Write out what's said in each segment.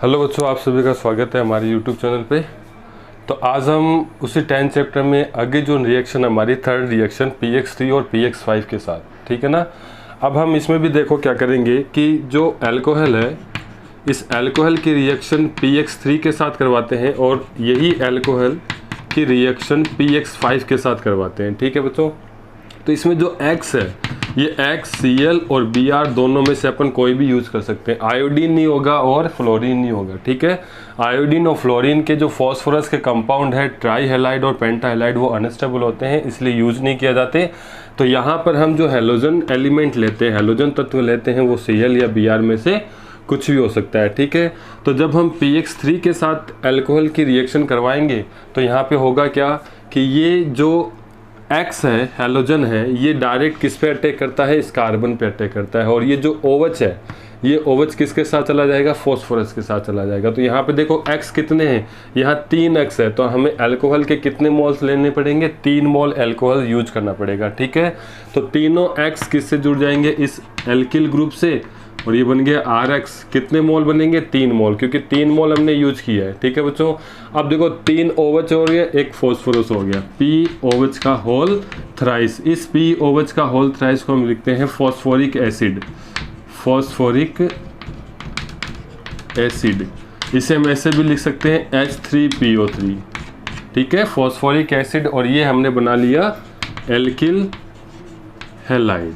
Hello बच्चों, आप सभी का स्वागत है हमारे यूट्यूब चैनल पे। तो आज हम उसी 10 चैप्टर में आगे जो रिएक्शन हमारी थर्ड रिएक्शन PX3 और PX5 के साथ, ठीक है ना। अब हम इसमें भी देखो क्या करेंगे कि जो अल्कोहल है, इस अल्कोहल की रिएक्शन PX3 के साथ करवाते हैं और यही अल्कोहल की रिएक्शन PX5 के साथ करवाते हैं, ठीक है बच्चों। तो इसमें जो X है, ये X, Cl और Br दोनों में से अपन कोई भी यूज़ कर सकते हैं। आयोडीन नहीं होगा और फ्लोरीन नहीं होगा, ठीक है। आयोडीन और फ्लोरीन के जो फॉस्फोरस के कंपाउंड है, ट्राई हैलाइड और पेंटा हैलाइड, वो अनस्टेबल होते हैं, इसलिए यूज़ नहीं किया जाते। तो यहाँ पर हम जो हेलोजन एलिमेंट लेते हैं, हेलोजन तत्व लेते हैं, वो Cl या Br में से कुछ भी हो सकता है, ठीक है। तो जब हम PX3 के साथ अल्कोहल की रिएक्शन करवाएंगे तो यहाँ पे होगा क्या कि ये जो X है, हेलोजन है, ये डायरेक्ट किस पे अटैक करता है, इस कार्बन पे अटैक करता है। और ये जो OH है, ये OH किसके साथ चला जाएगा, फॉस्फोरस के साथ चला जाएगा। तो यहाँ पे देखो X कितने हैं, यहाँ 3X है, तो हमें अल्कोहल के कितने मोल्स लेने पड़ेंगे, 3 मोल अल्कोहल यूज करना पड़ेगा, ठीक है। तो तीनों X किससे जुड़ जाएंगे, इस एल्किल ग्रुप से, और ये बन गया RX। कितने मोल बनेंगे, 3 मोल, क्योंकि 3 मोल हमने यूज किया है, ठीक है बच्चों। अब देखो 3 OH हो गया, एक फॉस्फोरस हो गया, POH का होल थ्राइस। इस POH का होल थ्राइस को हम लिखते हैं फॉस्फोरिक एसिड, फॉस्फोरिक एसिड। इसे हम ऐसे भी लिख सकते हैं H3PO3, ठीक है, फॉस्फोरिक एसिड। और ये हमने बना लिया एल्किल हैलाइड,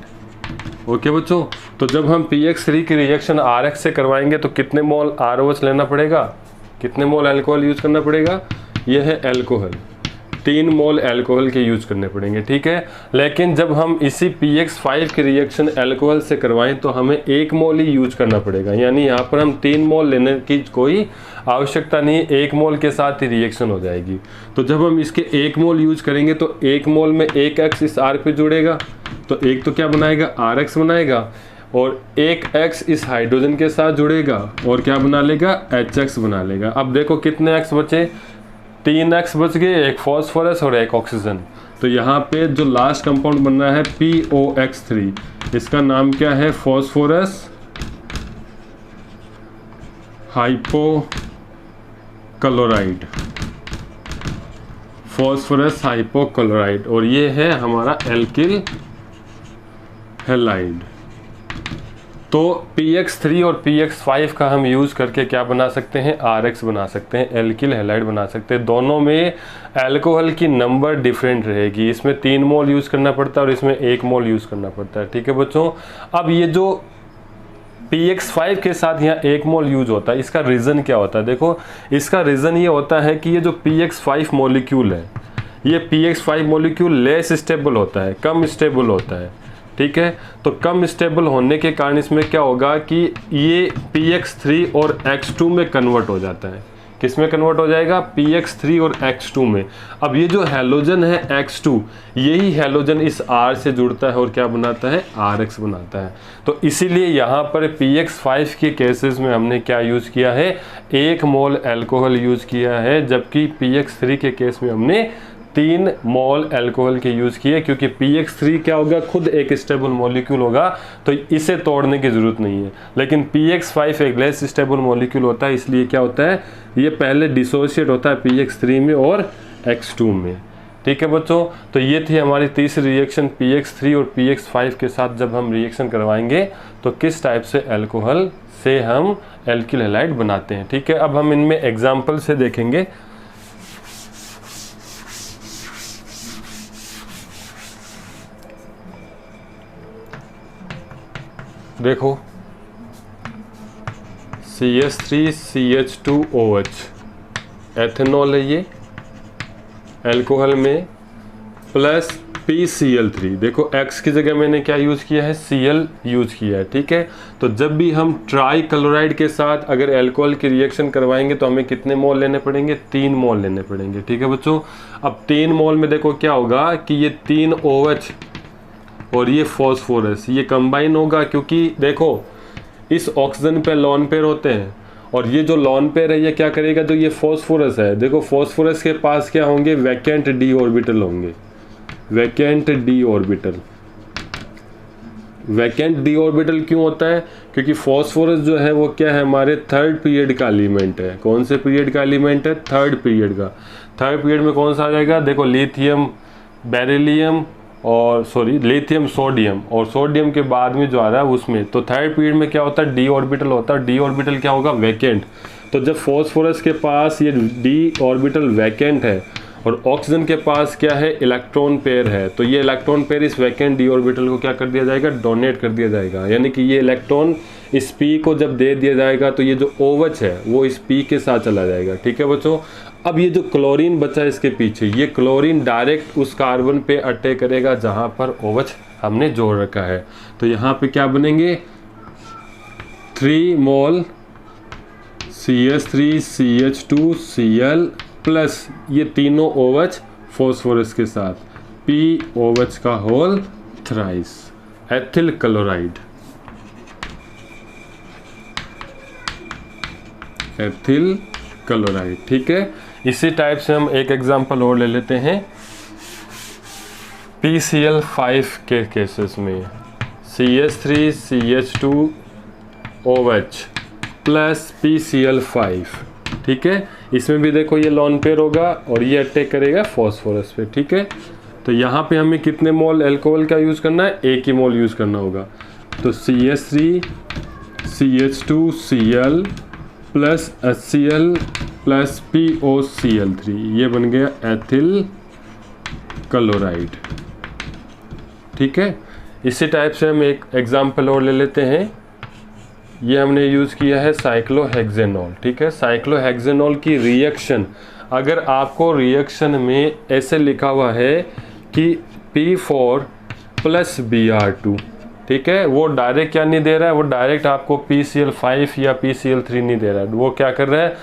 ओके बच्चों। तो जब हम PX3 की रिएक्शन RX से करवाएंगे तो कितने मोल ROH लेना पड़ेगा, कितने मोल अल्कोहल यूज करना पड़ेगा, यह है अल्कोहल, 3 मोल अल्कोहल के यूज करने पड़ेंगे, ठीक है। लेकिन जब हम इसी PX5 की रिएक्शन अल्कोहल से करवाएं तो हमें 1 मोल ही यूज करना पड़ेगा, यानी यहाँ पर हम 3 मोल लेने की कोई आवश्यकता नहीं है, 1 मोल के साथ ही रिएक्शन हो जाएगी। तो जब हम इसके 1 मोल यूज करेंगे तो 1 मोल में 1X इस R पे जुड़ेगा, तो एक तो क्या बनाएगा, RX बनाएगा, और 1X इस हाइड्रोजन के साथ जुड़ेगा और क्या बना लेगा, HX बना लेगा। अब देखो कितने X बचे, 3X बच गए, एक फॉस्फोरस और एक ऑक्सीजन। तो यहाँ पे जो लास्ट कंपाउंड बन रहा है POX3, इसका नाम क्या है, फॉस्फोरस हाइपोक्लोराइड, फॉस्फोरस हाइपोक्लोराइड, और ये है हमारा एल्किल हैलाइड। तो PX3 और PX5 का हम यूज़ करके क्या बना सकते हैं, RX बना सकते हैं, एल्किल हैलाइड बना सकते हैं। दोनों में अल्कोहल की नंबर डिफरेंट रहेगी, इसमें 3 मोल यूज़ करना पड़ता है और इसमें 1 मोल यूज़ करना पड़ता है, ठीक है बच्चों। अब ये जो PX5 के साथ यहाँ 1 मोल यूज होता है, इसका रीज़न क्या होता है, देखो इसका रीज़न ये होता है कि ये जो PX5 मॉलिक्यूल है, ये PX5 मॉलिक्यूल लेस स्टेबल होता है, कम स्टेबल होता है, ठीक है। तो कम स्टेबल होने के कारण इसमें क्या होगा कि ये PX3 और X2 में कन्वर्ट हो जाता है। किस में कन्वर्ट हो जाएगा, PX3 और X2 में। अब ये जो हैलोजन है X2, यही हैलोजन इस R से जुड़ता है और क्या बनाता है, RX बनाता है। तो इसीलिए यहाँ पर PX5 के केसेस में हमने क्या यूज़ किया है, 1 मोल अल्कोहल यूज़ किया है, जबकि PX3 के केस में हमने 3 मोल अल्कोहल के यूज़ किए, क्योंकि PX3 क्या होगा, खुद एक स्टेबल मॉलिक्यूल होगा, तो इसे तोड़ने की ज़रूरत नहीं है। लेकिन PX5 एक लेस स्टेबल मॉलिक्यूल होता है, इसलिए क्या होता है, ये पहले डिसोशिएट होता है PX3 में और X2 में, ठीक है बच्चों। तो ये थी हमारी तीसरी रिएक्शन PX3 और PX5 के साथ जब हम रिएक्शन करवाएंगे तो किस टाइप से अल्कोहल से हम एल्किल हैलाइड बनाते हैं, ठीक है। अब हम इनमें एग्जाम्पल से देखेंगे। देखो CH3CH2OH एथेनॉल है ये अल्कोहल में, प्लस PCl3। देखो X की जगह मैंने क्या यूज़ किया है, Cl यूज़ किया है, ठीक है। तो जब भी हम ट्राई क्लोराइड के साथ अगर अल्कोहल की रिएक्शन करवाएंगे तो हमें कितने मोल लेने पड़ेंगे, 3 मोल लेने पड़ेंगे, ठीक है बच्चों। अब 3 मोल में देखो क्या होगा कि ये 3 OH और ये फॉस्फोरस, ये कंबाइन होगा, क्योंकि देखो इस ऑक्सीजन पे लॉन पेयर होते हैं और ये जो लॉन पेयर है ये क्या करेगा, जो ये फॉस्फोरस है, देखो फॉस्फोरस के पास क्या होंगे, वैकेंट d ऑर्बिटल होंगे, vacant d orbital. Vacant d orbital क्यों होता है, क्योंकि फॉस्फोरस जो है वो क्या है, हमारे थर्ड पीरियड का एलिमेंट है। कौन से पीरियड का एलिमेंट है? थर्ड पीरियड का। थर्ड पीरियड में कौन सा आ जाएगा? देखो लिथियम, बेरिलियम और लिथियम, सोडियम, और सोडियम के बाद में जो आ रहा है उसमें, तो थर्ड पीरियड में क्या होता है? डी ऑर्बिटल होता है। डी ऑर्बिटल क्या होगा? वैकेंट। तो जब फॉस्फोरस के पास ये डी ऑर्बिटल वैकेंट है और ऑक्सीजन के पास क्या है? इलेक्ट्रॉन पेयर है, तो ये इलेक्ट्रॉन पेयर इस वैकेंट डी ऑर्बिटल को क्या कर दिया जाएगा? डोनेट कर दिया जाएगा। यानी कि ये इलेक्ट्रॉन इस पी को जब दे दिया जाएगा तो ये जो OH है वो इस पी के साथ चला जाएगा। ठीक है बच्चों। अब ये जो क्लोरीन बचा है इसके पीछे, ये क्लोरीन डायरेक्ट उस कार्बन पे अटैक करेगा जहां पर OH हमने जोड़ रखा है। तो यहाँ पे क्या बनेंगे? 3 मोल CH3 CH2 Cl प्लस ये तीनों OH फॉस्फोरस के साथ POH का whole thrice, ethyl chloride, ethyl chloride. ठीक है। इसी टाइप से हम एक एग्जांपल और ले लेते हैं PCl5 के केसेस में, CH3 CH2 OH plus PCl5। ठीक है। इसमें भी देखो ये लॉन पेयर होगा और ये अटैक करेगा फॉस्फोरस पे। ठीक है। तो यहाँ पे हमें कितने मोल अल्कोहल का यूज़ करना है? एक ही मोल यूज़ करना होगा। तो CH3 CH2 Cl plus HCl plus POCl3, ये बन गया एथिल क्लोराइड। ठीक है। इसी टाइप से हम एक एग्जांपल और ले लेते हैं। ये हमने यूज़ किया है साइक्लोहेक्सेनॉल। ठीक है। साइक्लोहेक्सेनॉल की रिएक्शन, अगर आपको रिएक्शन में ऐसे लिखा हुआ है कि P4 प्लस Br2, ठीक है, वो डायरेक्ट क्या नहीं दे रहा है? वो डायरेक्ट आपको PCl5 या PCl3 नहीं दे रहा है। वो क्या कर रहा है?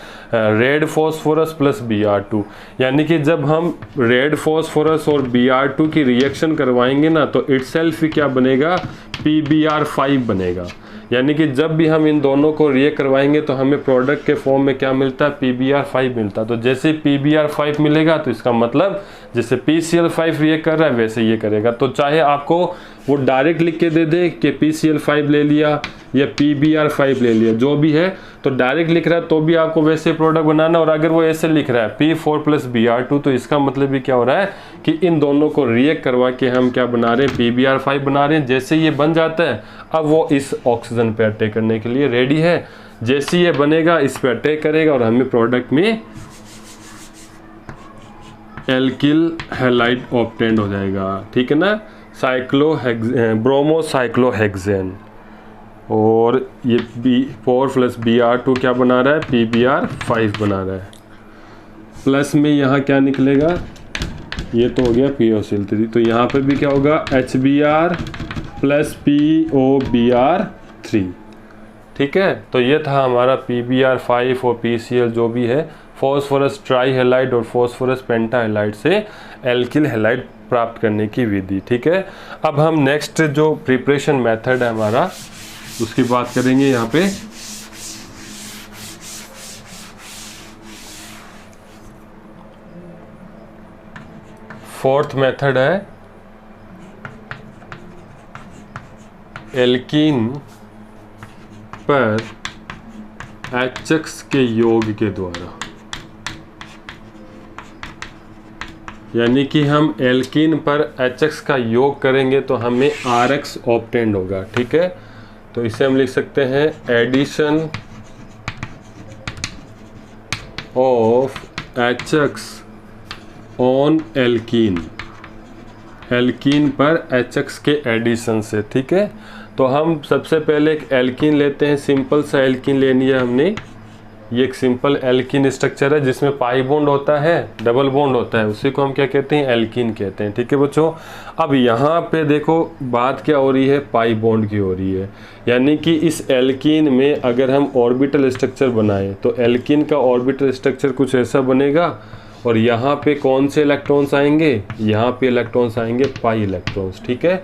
Red phosphorus plus Br2। यानी कि जब हम रेड फॉस्फोरस और Br2 की रिएक्शन करवाएंगे ना, तो इटसेल्फ ही क्या बनेगा? PBr5 बनेगा। यानी कि जब भी हम इन दोनों को रिएक्ट करवाएंगे तो हमें प्रोडक्ट के फॉर्म में क्या मिलता है? PBr5 मिलता है। तो जैसे PBr5 मिलेगा तो इसका मतलब जैसे PCl5 रिएक्ट कर रहा है वैसे ये करेगा। तो चाहे आपको वो डायरेक्ट लिख के दे दे कि PCl5 ले लिया या PBr5 ले लिया, जो भी है, तो डायरेक्ट लिख रहा है तो भी आपको वैसे प्रोडक्ट बनाना। और अगर वो ऐसे लिख रहा है P4 प्लस Br2, तो इसका मतलब भी क्या हो रहा है कि इन दोनों को रिएक्ट करवा के हम क्या बना रहे हैं? PBr5 बना रहे हैं। जैसे ये बन जाता है, अब वो इस ऑक्सीजन पे अटैक करने के लिए रेडी है। जैसे ये बनेगा इस पे अटैक करेगा और हमें प्रोडक्ट में एल्किल हैलाइड ऑब्टेंड हो जाएगा। ठीक है ना। ब्रोमोसाइक्लोहेक्सेन, और ये P4 प्लस Br2 क्या बना रहा है? PBr5 बना रहा है। प्लस में यहाँ क्या निकलेगा? ये तो हो गया POCl3। तो यहाँ पे भी क्या होगा? HBr plus POBr3। ठीक है। तो ये था हमारा PBr5 और PCl जो भी है, फॉस्फोरस ट्राईहेलाइड और फॉस्फोरस पेंटाहेलाइड से एल्किल हैलाइड प्राप्त करने की विधि। ठीक है। अब हम नेक्स्ट जो प्रिपरेशन मेथड है हमारा, उसकी बात करेंगे यहाँ पे। फोर्थ मेथड है एल्कीन पर HX के योग के द्वारा। यानी कि हम एल्कीन पर HX का योग करेंगे तो हमें RX ऑब्टेंड होगा। ठीक है। तो इसे हम लिख सकते हैं addition of HX on alkene, alkene पर HX के एडिशन से। ठीक है। तो हम सबसे पहले एक एल्कीन लेते हैं, सिंपल सा एल्कीन लेनी है हमने। ये एक सिंपल एल्कीन स्ट्रक्चर है जिसमें पाई बॉन्ड होता है, डबल बॉन्ड होता है, उसी को हम क्या कहते हैं? एल्कीन कहते हैं। ठीक है बच्चों। अब यहाँ पे देखो बात क्या हो रही है? पाई बॉन्ड की हो रही है। यानी कि इस एल्कीन में अगर हम ऑर्बिटल स्ट्रक्चर बनाएं तो एल्कीन का ऑर्बिटल स्ट्रक्चर कुछ ऐसा बनेगा, और यहाँ पे कौन से इलेक्ट्रॉन्स आएंगे? यहाँ पे इलेक्ट्रॉन्स आएंगे पाई इलेक्ट्रॉन्स। ठीक है।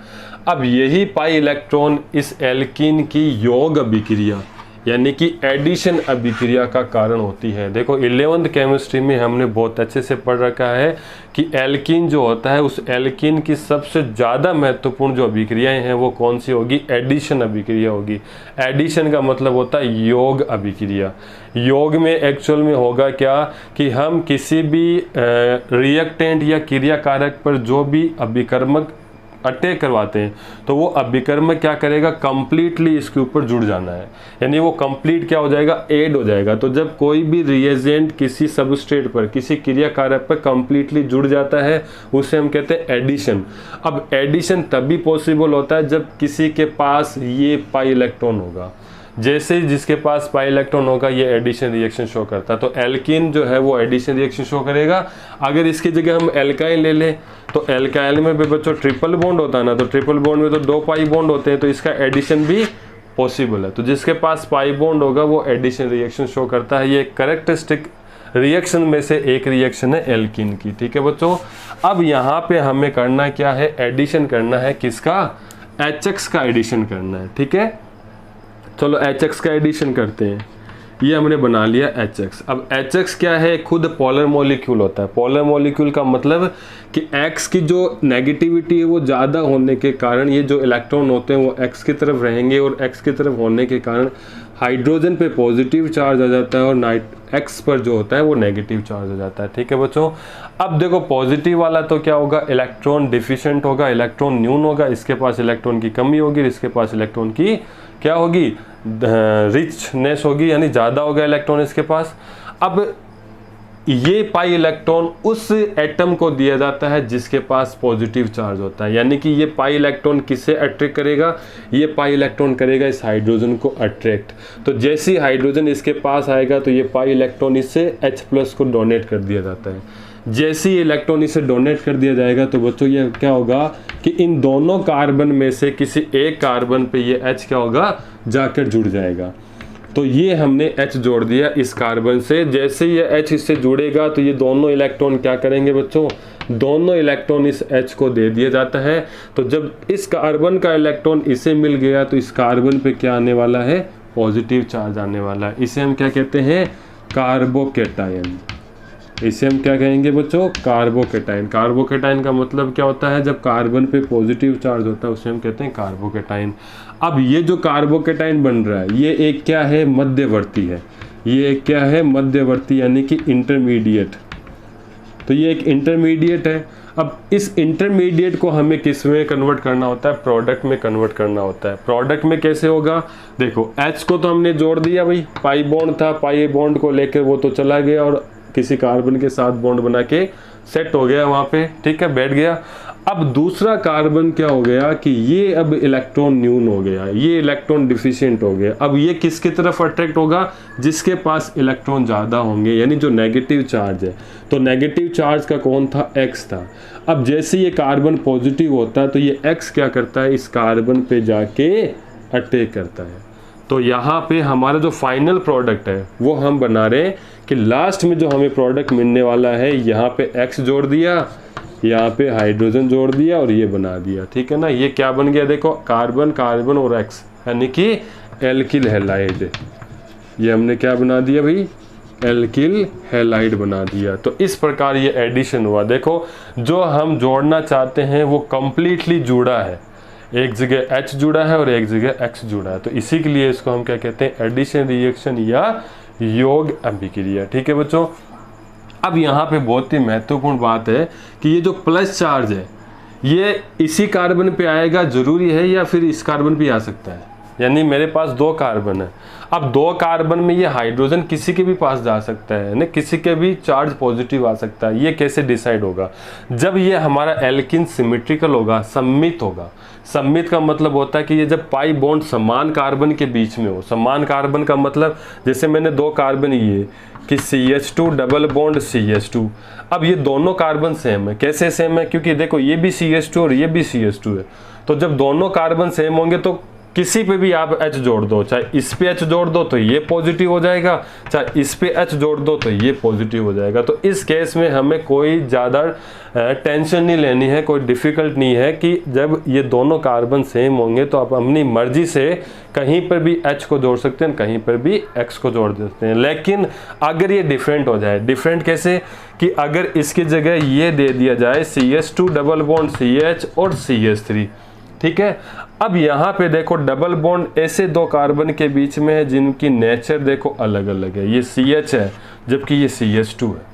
अब यही पाई इलेक्ट्रॉन इस एल्कीन की योग अभिक्रिया, यानी कि एडिशन अभिक्रिया का कारण होती है। देखो 11th केमिस्ट्री में हमने बहुत अच्छे से पढ़ रखा है कि एल्कीन जो होता है, उस एल्कीन की सबसे ज़्यादा महत्वपूर्ण जो अभिक्रियाएं हैं वो कौन सी होगी? एडिशन अभिक्रिया होगी। एडिशन का मतलब होता है योग अभिक्रिया। योग में एक्चुअल में होगा क्या कि हम किसी भी रिएक्टेंट या क्रियाकारक पर जो भी अभिकर्मक अटैक करवाते हैं तो वो अभिकर्मक क्या करेगा? कंप्लीटली इसके ऊपर जुड़ जाना है, यानी वो कंप्लीट क्या हो जाएगा? ऐड हो जाएगा। तो जब कोई भी रिएजेंट किसी सबस्ट्रेट पर, किसी क्रियाकारक पर कंप्लीटली जुड़ जाता है उसे हम कहते हैं एडिशन। अब एडिशन तभी पॉसिबल होता है जब किसी के पास ये पाई इलेक्ट्रॉन होगा। जैसे ही जिसके पास पाई इलेक्ट्रॉन होगा ये एडिशन रिएक्शन शो करता है। तो एल्कीन जो है वो एडिशन रिएक्शन शो करेगा। अगर इसकी जगह हम एल्काइल ले लें तो एल्काइल में भी बच्चों ट्रिपल बॉन्ड होता है ना, तो ट्रिपल बॉन्ड में तो 2 पाई बॉन्ड होते हैं, तो इसका एडिशन भी पॉसिबल है। तो जिसके पास पाई बॉन्ड होगा वो एडिशन रिएक्शन शो करता है। ये कैरेक्टरिस्टिक रिएक्शन में से एक रिएक्शन है एल्कीन की। ठीक है बच्चों, अब यहाँ पे हमें करना क्या है? एडिशन करना है किसका? HX का एडिशन करना है। ठीक है, चलो HX का एडिशन करते हैं। ये हमने बना लिया HX। अब HX क्या है? खुद पोलर मॉलिक्यूल होता है। पोलर मॉलिक्यूल का मतलब कि X की जो नेगेटिविटी है वो ज़्यादा होने के कारण ये जो इलेक्ट्रॉन होते हैं वो X की तरफ रहेंगे, और X की तरफ होने के कारण हाइड्रोजन पे पॉजिटिव चार्ज आ जाता है और X पर जो होता है वो नेगेटिव चार्ज हो जाता है। ठीक है बच्चों, अब देखो पॉजिटिव वाला तो क्या होगा? इलेक्ट्रॉन डिफिशिएंट होगा, इलेक्ट्रॉन न्यून होगा, इसके पास इलेक्ट्रॉन की कमी होगी, इसके पास इलेक्ट्रॉन की क्या होगी? रिचनेस होगी, यानी ज़्यादा होगा इलेक्ट्रॉन इसके पास। अब ये पाई इलेक्ट्रॉन उस एटम को दिया जाता है जिसके पास पॉजिटिव चार्ज होता है, यानी कि ये पाई इलेक्ट्रॉन किसे अट्रैक्ट करेगा? ये पाई इलेक्ट्रॉन करेगा इस हाइड्रोजन को अट्रैक्ट। तो जैसे ही हाइड्रोजन इसके पास आएगा तो ये पाई इलेक्ट्रॉन इससे H+ को डोनेट कर दिया जाता है। जैसे ही इलेक्ट्रॉन इसे डोनेट कर दिया जाएगा तो बच्चों ये क्या होगा कि इन दोनों कार्बन में से किसी एक कार्बन पे ये H क्या होगा? जाकर जुड़ जाएगा। तो ये हमने H जोड़ दिया इस कार्बन से। जैसे ये H इससे जुड़ेगा तो ये दोनों इलेक्ट्रॉन क्या करेंगे बच्चों? दोनों इलेक्ट्रॉन इस H को दे दिया जाता है। तो जब इस कार्बन का इलेक्ट्रॉन इसे मिल गया तो इस कार्बन पे क्या आने वाला है? पॉजिटिव चार्ज आने वाला है। इसे हम क्या कहते हैं? कार्बोकैटायन। इसे हम क्या कहेंगे बच्चों? कार्बोकैटायन। कार्बोकैटायन का मतलब क्या होता है? जब कार्बन पे पॉजिटिव चार्ज होता है उसे हम कहते हैं कार्बोकैटायन। अब ये जो कार्बोकैटायन बन रहा है ये एक क्या है? मध्यवर्ती है। ये एक क्या है? मध्यवर्ती, यानी कि इंटरमीडिएट। तो ये एक इंटरमीडिएट है। अब इस इंटरमीडिएट को हमें किस में कन्वर्ट करना होता है? प्रोडक्ट में कन्वर्ट करना होता है। प्रोडक्ट में कैसे होगा? देखो H को तो हमने जोड़ दिया भाई, पाई बॉन्ड था, पाई बॉन्ड को लेकर वो तो चला गया और किसी कार्बन के साथ बॉन्ड बना के सेट हो गया वहाँ पे। ठीक है, बैठ गया। अब दूसरा कार्बन क्या हो गया कि ये अब इलेक्ट्रॉन न्यून हो गया, ये इलेक्ट्रॉन डिफिशिएंट हो गया। अब ये किसकी तरफ अट्रैक्ट होगा? जिसके पास इलेक्ट्रॉन ज़्यादा होंगे, यानी जो नेगेटिव चार्ज है। तो नेगेटिव चार्ज का कौन था? X था। अब जैसे ये कार्बन पॉजिटिव होता है तो ये X क्या करता है? इस कार्बन पे जाके अटैक करता है। तो यहाँ पे हमारा जो फाइनल प्रोडक्ट है वो हम बना रहे हैं कि लास्ट में जो हमें प्रोडक्ट मिलने वाला है, यहाँ पे X जोड़ दिया, यहाँ पे हाइड्रोजन जोड़ दिया और ये बना दिया। ठीक है ना, ये क्या बन गया? देखो कार्बन, कार्बन और X, यानी कि एल्किल हैलाइड। ये हमने क्या बना दिया भाई? एल्किल हैलाइड बना दिया। तो इस प्रकार ये एडिशन हुआ। देखो जो हम जोड़ना चाहते हैं वो कंप्लीटली जुड़ा है, एक जगह H जुड़ा है और एक जगह X जुड़ा है। तो इसी के लिए इसको हम क्या कहते हैं? एडिशन रिएक्शन या योग अभिक्रिया। ठीक है बच्चों, अब यहाँ पे बहुत ही महत्वपूर्ण बात है कि ये जो प्लस चार्ज है ये इसी कार्बन पे आएगा जरूरी है या फिर इस कार्बन पे आ सकता है? यानी मेरे पास 2 कार्बन है, अब 2 कार्बन में ये हाइड्रोजन किसी के भी पास जा सकता है ना, किसी के भी चार्ज पॉजिटिव आ सकता है। ये कैसे डिसाइड होगा? जब ये हमारा एल्किन सिमेट्रिकल होगा, सममित होगा। सममित का मतलब होता है कि ये जब पाई बॉन्ड समान कार्बन के बीच में हो। समान कार्बन का मतलब जैसे मैंने 2 कार्बन ये कि CH2 डबल बॉन्ड CH2। अब ये दोनों कार्बन सेम है। कैसे सेम है? क्योंकि देखो ये भी CH2 और ये भी CH2 है। तो जब दोनों कार्बन सेम होंगे तो किसी पे भी आप H जोड़ दो, चाहे इस पे H जोड़ दो तो ये पॉजिटिव हो जाएगा, चाहे इस पे H जोड़ दो तो ये पॉजिटिव हो जाएगा। तो इस केस में हमें कोई ज़्यादा टेंशन नहीं लेनी है, कोई डिफ़िकल्ट नहीं है कि जब ये दोनों कार्बन सेम होंगे तो आप अपनी मर्जी से कहीं पर भी H को जोड़ सकते हैं, कहीं पर भी X को जोड़ सकते हैं। लेकिन अगर ये डिफरेंट हो जाए, डिफरेंट कैसे कि अगर इसकी जगह ये दे दिया जाए CH2 डबल बॉन्ड CH और CH3, ठीक है। अब यहाँ पे देखो डबल बॉन्ड ऐसे दो कार्बन के बीच में है जिनकी नेचर देखो अलग अलग है, ये CH है जबकि ये CH2 है।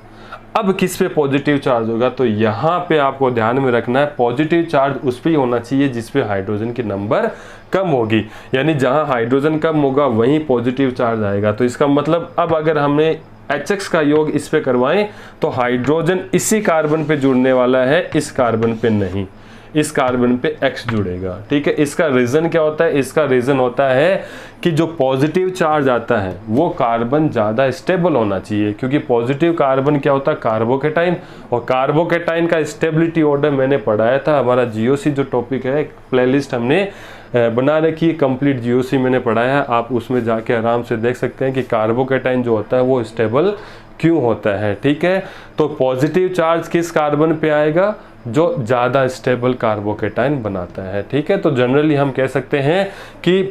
अब किस पे पॉजिटिव चार्ज होगा, तो यहाँ पे आपको ध्यान में रखना है पॉजिटिव चार्ज उस पे ही होना चाहिए जिस पे हाइड्रोजन की नंबर कम होगी, यानी जहाँ हाइड्रोजन कम होगा वहीं पॉजिटिव चार्ज आएगा। तो इसका मतलब अब अगर हमने HX का योग इस पे करवाएं तो हाइड्रोजन इसी कार्बन पे जुड़ने वाला है, इस कार्बन पे नहीं, इस कार्बन पे X जुड़ेगा, ठीक है। इसका रीज़न क्या होता है, इसका रीज़न होता है कि जो पॉजिटिव चार्ज आता है वो कार्बन ज़्यादा स्टेबल होना चाहिए, क्योंकि पॉजिटिव कार्बन क्या होता है, कार्बोकेटाइन, और कार्बोकेटाइन का स्टेबिलिटी ऑर्डर मैंने पढ़ाया था, हमारा GOC जो टॉपिक है, एक प्लेलिस्ट हमने बना रखी है, कंप्लीट GOC मैंने पढ़ाया है, आप उसमें जाके आराम से देख सकते हैं कि कार्बोकेटाइन जो होता है वो स्टेबल क्यों होता है, ठीक है। तो पॉजिटिव चार्ज किस कार्बन पे आएगा, जो ज़्यादा स्टेबल कार्बोकेटाइन बनाता है, ठीक है। तो जनरली हम कह सकते हैं कि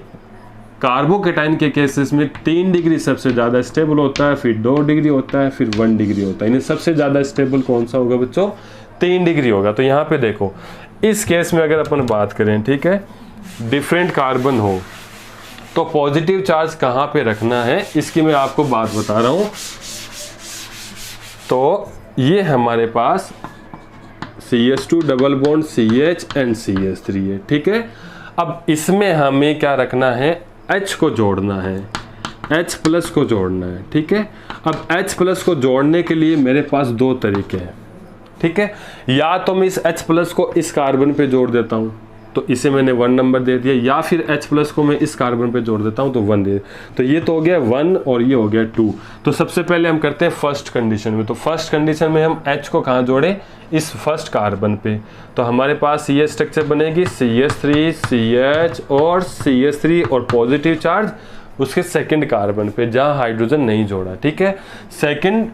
कार्बोकेटाइन के केसेस में 3 डिग्री सबसे ज़्यादा स्टेबल होता है, फिर 2 डिग्री होता है, फिर 1 डिग्री होता है। यानी सबसे ज़्यादा स्टेबल कौन सा होगा बच्चों, 3 डिग्री होगा। तो यहाँ पे देखो इस केस में अगर अपन बात करें, ठीक है, डिफरेंट कार्बन हो तो पॉजिटिव चार्ज कहाँ पे रखना है इसकी मैं आपको बात बता रहा हूँ। तो ये हमारे पास CH2 double bond CH and CH3 है, ठीक है। अब इसमें हमें क्या रखना है, H को जोड़ना है, H प्लस को जोड़ना है, ठीक है। अब H प्लस को जोड़ने के लिए मेरे पास 2 तरीके हैं, ठीक है। या तो मैं इस H प्लस को इस कार्बन पे जोड़ देता हूँ तो इसे मैंने 1 नंबर दे दिया, या फिर H प्लस को मैं इस कार्बन पे जोड़ देता हूँ तो 1 दे, तो ये तो हो गया 1 और ये हो गया 2। तो सबसे पहले हम करते हैं फर्स्ट कंडीशन में। तो फर्स्ट कंडीशन में हम H को कहाँ जोड़े, इस फर्स्ट कार्बन पे। तो हमारे पास ये स्ट्रक्चर बनेगी CH3 CH और CH3 और पॉजिटिव चार्ज उसके सेकंड कार्बन पे जहाँ हाइड्रोजन नहीं जोड़ा, ठीक है। सेकंड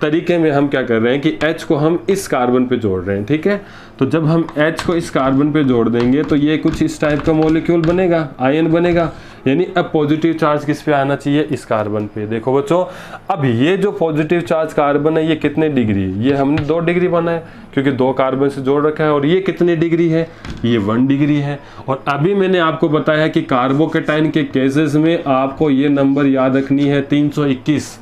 तरीके में हम क्या कर रहे हैं कि H को हम इस कार्बन पे जोड़ रहे हैं, ठीक है। तो जब हम H को इस कार्बन पे जोड़ देंगे तो ये कुछ इस टाइप का मॉलिक्यूल बनेगा, आयन बनेगा, यानी अब पॉजिटिव चार्ज किस पे आना चाहिए, इस कार्बन पे। देखो बच्चों, अब ये जो पॉजिटिव चार्ज कार्बन है ये कितने डिग्री है, ये हमने 2 डिग्री बना है क्योंकि 2 कार्बन से जोड़ रखा है, और ये कितनी डिग्री है, ये 1 डिग्री है। और अभी मैंने आपको बताया कि कार्बोकेटाइन के केसेस में आपको ये नंबर याद रखनी है 321।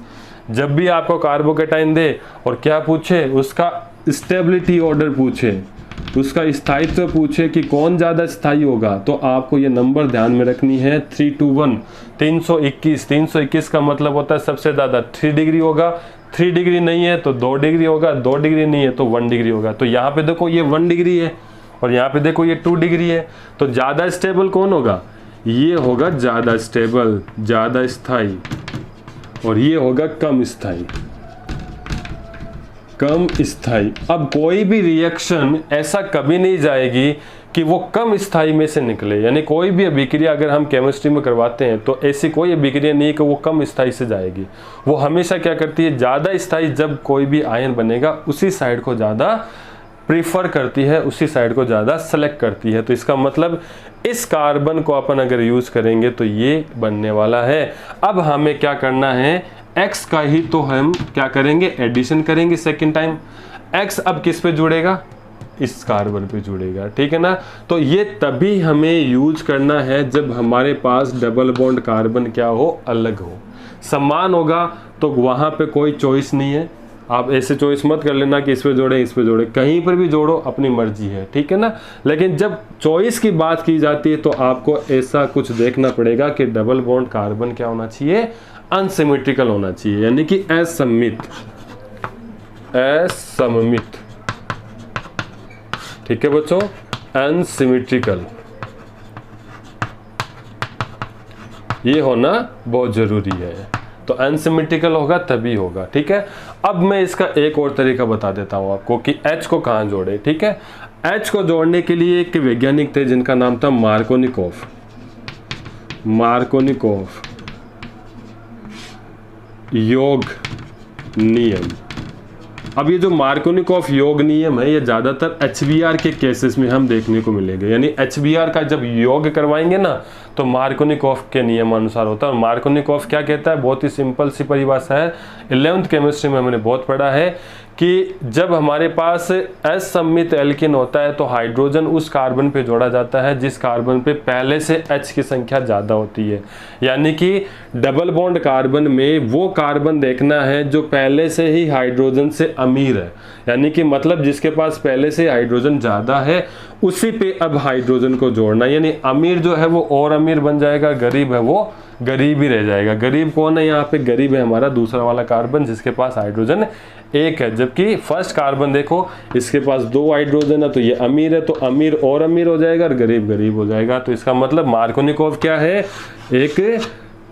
जब भी आपको कार्बोकेटाइन दे और क्या पूछे, उसका स्टेबिलिटी ऑर्डर पूछे, उसका स्थायित्व पूछे कि कौन ज़्यादा स्थायी होगा, तो आपको ये नंबर ध्यान में रखनी है 321, 321। 321 का मतलब होता है सबसे ज़्यादा 3 डिग्री होगा, 3 डिग्री नहीं है तो 2 डिग्री होगा, 2 डिग्री नहीं है तो 1 डिग्री होगा। तो यहाँ पे देखो ये 1 डिग्री है और यहाँ पे देखो ये 2 डिग्री है, तो ज़्यादा स्टेबल कौन होगा, ये होगा ज़्यादा स्टेबल, ज़्यादा स्थायी, और ये होगा कम स्थायी, कम स्थायी। अब कोई भी रिएक्शन ऐसा कभी नहीं जाएगी कि वो कम स्थायी में से निकले, यानी कोई भी अभिक्रिया अगर हम केमिस्ट्री में करवाते हैं तो ऐसी कोई अभिक्रिया नहीं है कि वो कम स्थायी से जाएगी। वो हमेशा क्या करती है, ज़्यादा स्थायी जब कोई भी आयन बनेगा उसी साइड को ज़्यादा प्रीफर करती है, उसी साइड को ज़्यादा सेलेक्ट करती है। तो इसका मतलब इस कार्बन को अपन अगर यूज़ करेंगे तो ये बनने वाला है। अब हमें क्या करना है, X का ही तो हम क्या करेंगे, एडिशन करेंगे सेकेंड टाइम। X अब किस पे जुड़ेगा, इस कार्बन पे जुड़ेगा, ठीक है ना। तो ये तभी हमें यूज करना है जब हमारे पास डबल बॉन्ड कार्बन क्या हो, अलग हो, समान होगा, तो वहाँ पे कोई चॉइस नहीं है। आप ऐसे चॉइस मत कर लेना कि इस पे जोड़े इस पे जोड़े, कहीं पर भी जोड़ो अपनी मर्जी है, ठीक है ना। लेकिन जब चॉइस की बात की जाती है तो आपको ऐसा कुछ देखना पड़ेगा कि डबल बॉन्ड कार्बन क्या होना चाहिए, अनसिमेट्रिकल होना चाहिए, यानी कि असममित, असममित, ठीक है बच्चों, अनसिमेट्रिकल, ये होना बहुत जरूरी है। तो अनसिमेट्रिकल होगा तभी होगा, ठीक है। अब मैं इसका एक और तरीका बता देता हूं आपको कि H को कहां जोड़े, ठीक है। H को जोड़ने के लिए एक वैज्ञानिक थे जिनका नाम था मार्कोनिकोव, मार्कोनिकॉफ योग नियम। अब ये जो मार्कोनिकॉफ योग नियम है ये ज़्यादातर HBr के केसेस में हम देखने को मिलेंगे, यानी HBr का जब योग करवाएंगे ना तो मार्कोनिकॉफ के नियम अनुसार होता है। और मार्कोनिकॉफ क्या कहता है, बहुत ही सिंपल सी परिभाषा है, 11th केमिस्ट्री में हमने बहुत पढ़ा है कि जब हमारे पास एस सममित एल्किन होता है तो हाइड्रोजन उस कार्बन पे जोड़ा जाता है जिस कार्बन पे पहले से H की संख्या ज़्यादा होती है। यानी कि डबल बॉन्ड कार्बन में वो कार्बन देखना है जो पहले से ही हाइड्रोजन से अमीर है, यानी कि मतलब जिसके पास पहले से हाइड्रोजन ज़्यादा है उसी पे अब हाइड्रोजन को जोड़ना। यानी अमीर जो है वो और अमीर बन जाएगा, गरीब है वो गरीब ही रह जाएगा। गरीब कौन है यहाँ पे, गरीब है हमारा दूसरा वाला कार्बन जिसके पास हाइड्रोजन एक है, जबकि फर्स्ट कार्बन देखो इसके पास 2 हाइड्रोजन है तो ये अमीर है, तो अमीर और अमीर हो जाएगा और गरीब गरीब हो जाएगा। तो इसका मतलब मार्कोनिकॉफ क्या है, एक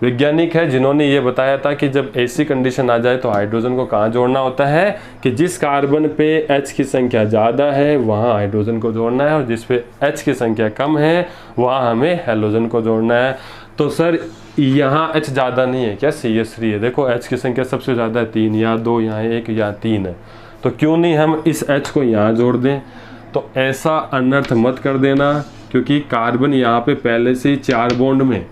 वैज्ञानिक है जिन्होंने ये बताया था कि जब ऐसी कंडीशन आ जाए तो हाइड्रोजन को कहाँ जोड़ना होता है कि जिस कार्बन पे H की संख्या ज़्यादा है वहाँ हाइड्रोजन को जोड़ना है और जिस पे H की संख्या कम है वहाँ हमें हैलोजन को जोड़ना है। तो सर यहाँ H ज़्यादा नहीं है क्या, CH3 है। देखो H की संख्या सबसे ज़्यादा है 3, या 2 यहाँ 1 या 3 है, तो क्यों नहीं हम इस H को यहाँ जोड़ दें। तो ऐसा अनर्थ मत कर देना, क्योंकि कार्बन यहाँ पे पहले से ही 4 बॉन्ड में,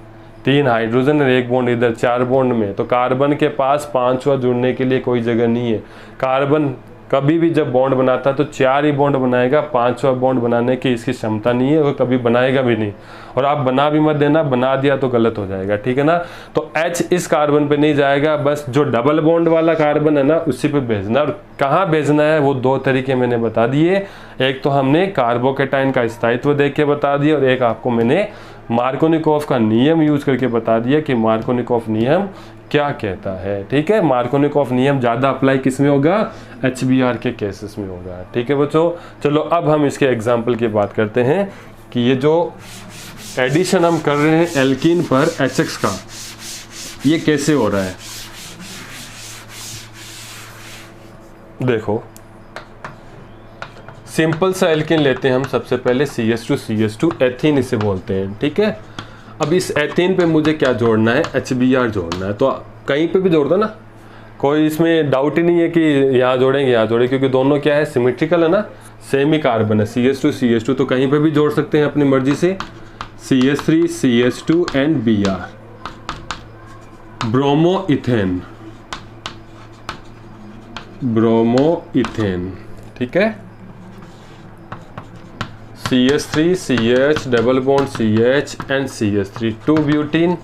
3 हाइड्रोजन और 1 बॉन्ड इधर, 4 बॉन्ड में, तो कार्बन के पास 5वां जुड़ने के लिए कोई जगह नहीं है। कार्बन कभी भी जब बॉन्ड बनाता है तो 4 ही बॉन्ड बनाएगा, 5वां बॉन्ड बनाने की इसकी क्षमता नहीं है, वो कभी बनाएगा भी नहीं। और आप बना भी मत देना, बना दिया तो गलत हो जाएगा, ठीक है ना। तो H इस कार्बन पे नहीं जाएगा, बस जो डबल बॉन्ड वाला कार्बन है ना उसी पे भेजना। और कहाँ भेजना है वो 2 तरीके मैंने बता दिए, एक तो हमने कार्बोकेटाइन का स्थायित्व देख के बता दिया और एक आपको मैंने मार्कोनिकॉफ का नियम यूज करके बता दिया कि मार्कोनिकॉफ नियम क्या कहता है, ठीक है। मार्कोनिकॉफ नियम ज़्यादा अप्लाई किस में होगा, HBr के केसेस में होगा, ठीक है बच्चों। चलो अब हम इसके एग्जाम्पल की बात करते हैं कि ये जो एडिशन हम कर रहे हैं एल्कीन पर HX का, ये कैसे हो रहा है। देखो सिंपल सा एल्कीन लेते हैं हम, सबसे पहले CH2 एथीन इसे बोलते हैं, ठीक है। अब इस एथीन पे मुझे क्या जोड़ना है, HBr जोड़ना है। तो कहीं पे भी जोड़ दो ना, कोई इसमें डाउट ही नहीं है कि यहाँ जोड़ेंगे यहाँ जोड़ेंगे, क्योंकि दोनों क्या है, सिमेट्रिकल है ना, सेम ही कार्बन है, CH2 तो कहीं पे भी जोड़ सकते हैं अपनी मर्जी से। CH3 CH2 and Br, bromoethane, ठीक है। CH3 CH double bond CH and CH3, 2 butene,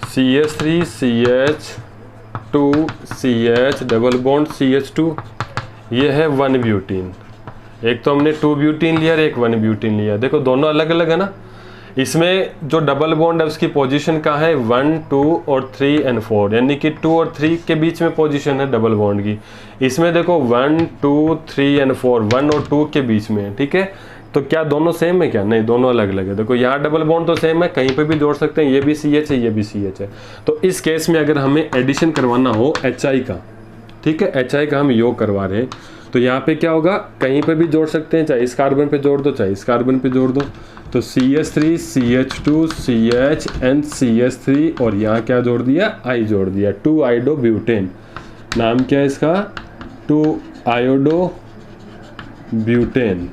CH3 CH 2 CH double bond CH2, ये है 1 ब्यूटीन। एक तो हमने 2 ब्यूटीन लिया और एक 1 ब्यूटीन लिया, देखो दोनों अलग अलग है ना। इसमें जो डबल बॉन्ड है उसकी पोजीशन कहाँ है, 1 2 और 3 एंड 4, यानी कि 2 और 3 के बीच में पोजीशन है डबल बॉन्ड की। इसमें देखो 1 2 3 एंड 4, 1 और 2 के बीच में, ठीक है। तो क्या दोनों सेम है क्या, नहीं दोनों अलग अलग है। देखो यहाँ डबल बॉन्ड तो सेम है, कहीं पे भी जोड़ सकते हैं, ये भी CH है ये भी CH है। तो इस केस में अगर हमें एडिशन करवाना हो HI का, ठीक है, HI का हम योग करवा रहे हैं, तो यहाँ पे क्या होगा, कहीं पे भी जोड़ सकते हैं, चाहे इस कार्बन पे जोड़ दो चाहे इस कार्बन पे जोड़ दो। तो CH3 CH2 CH and CH3 और यहाँ क्या जोड़ दिया, I जोड़ दिया, 2 आयोडो ब्यूटेन। नाम क्या है इसका, 2 आयोडो ब्यूटेन,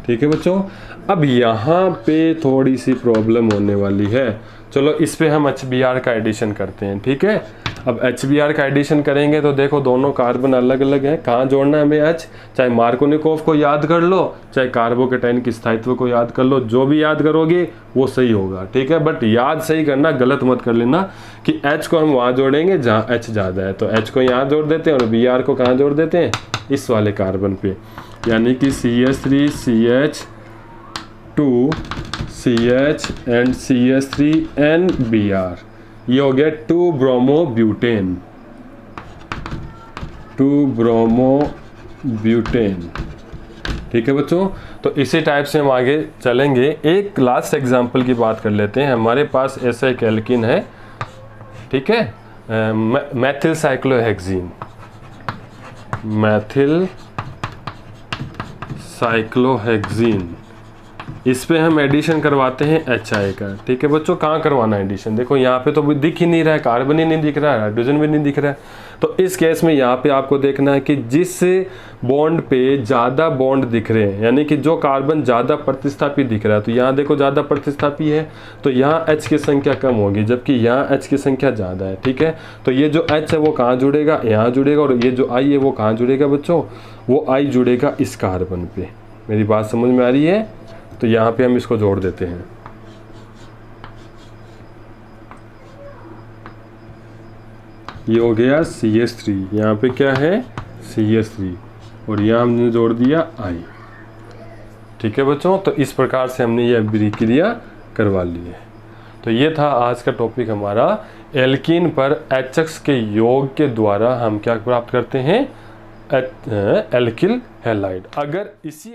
ठीक है बच्चों। अब यहाँ पे थोड़ी सी प्रॉब्लम होने वाली है, चलो इस पे हम HBr का एडिशन करते हैं, ठीक है। अब HBr का एडिशन करेंगे तो देखो दोनों कार्बन अलग अलग हैं, कहाँ जोड़ना है हमें H, चाहे मार्कोनिकॉफ को याद कर लो चाहे कार्बोकेटाइन की स्थायित्व को याद कर लो, जो भी याद करोगे वो सही होगा, ठीक है। बट याद सही करना, गलत मत कर लेना कि H को हम वहाँ जोड़ेंगे जहाँ H ज़्यादा है, तो H को यहाँ जोड़ देते हैं और Br को कहाँ जोड़ देते हैं, इस वाले कार्बन पे, यानी कि CH3 CH 2 CH and CH3 and Br, ये हो गया 2 ब्रोमोब्यूटेन, 2 ब्रोमोब्यूटेन, ठीक है बच्चों। तो इसी टाइप से हम आगे चलेंगे। एक लास्ट एग्जांपल की बात कर लेते हैं। हमारे पास ऐसा एक एल्कीन है, ठीक है, मैथिल साइक्लोहेक्सीन, मैथिल साइक्लोहेक्सीन, इस पे हम एडिशन करवाते हैं HI का। ठीक है बच्चों, कहाँ करवाना है एडिशन? देखो यहाँ पे तो दिख ही नहीं रहा है, कार्बन ही नहीं दिख रहा है, हाइड्रोजन भी नहीं दिख रहा है। तो इस केस में यहाँ पे आपको देखना है कि जिस बॉन्ड पे ज़्यादा बॉन्ड दिख रहे हैं, यानी कि जो कार्बन ज़्यादा प्रतिस्थापी दिख रहा है, तो यहाँ देखो ज़्यादा प्रतिस्थापी है तो यहाँ H की संख्या कम होगी, जबकि यहाँ H की संख्या ज़्यादा है। ठीक है, तो ये जो H है वो कहाँ जुड़ेगा? यहाँ जुड़ेगा। और ये जो I है वो कहाँ जुड़ेगा बच्चों? वो I जुड़ेगा इस कार्बन पे। मेरी बात समझ में आ रही है? तो यहाँ पे हम इसको जोड़ देते हैं। ये हो गया CH3, यहाँ पे क्या है? CH3, और यहाँ हमने जोड़ दिया I। ठीक है बच्चों, तो इस प्रकार से हमने ये अभिक्रिया करवा ली है। तो ये था आज का टॉपिक हमारा, एल्कीन पर HX के योग के द्वारा हम क्या प्राप्त करते हैं? Alkyl halide. अगर इसी